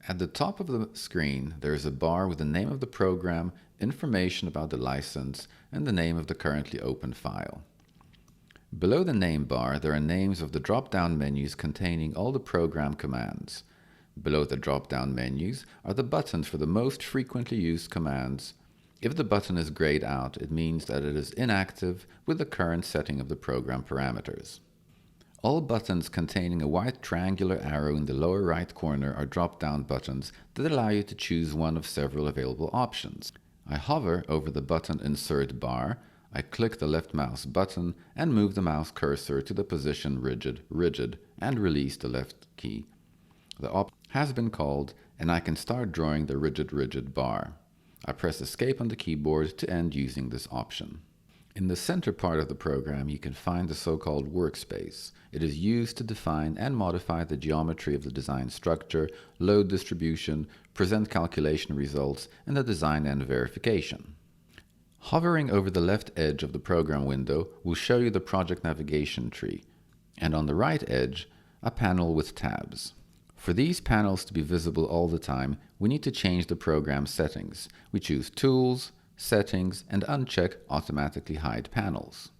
At the top of the screen, there is a bar with the name of the program, information about the license, and the name of the currently open file. Below the name bar, there are names of the drop-down menus containing all the program commands. Below the drop-down menus are the buttons for the most frequently used commands. If the button is grayed out, it means that it is inactive with the current setting of the program parameters. All buttons containing a white triangular arrow in the lower right corner are drop-down buttons that allow you to choose one of several available options. I hover over the button Insert Bar, I click the left mouse button and move the mouse cursor to the position Rigid, and release the left key. The option has been called and I can start drawing the Rigid bar. I press Escape on the keyboard to end using this option. In the center part of the program, you can find the so-called Workspace. It is used to define and modify the geometry of the design structure, load distribution, present calculation results, and the design end verification. Hovering over the left edge of the program window will show you the project navigation tree, and on the right edge, a panel with tabs. For these panels to be visible all the time, we need to change the program settings. We choose Tools, Settings, and uncheck Automatically Hide Panels.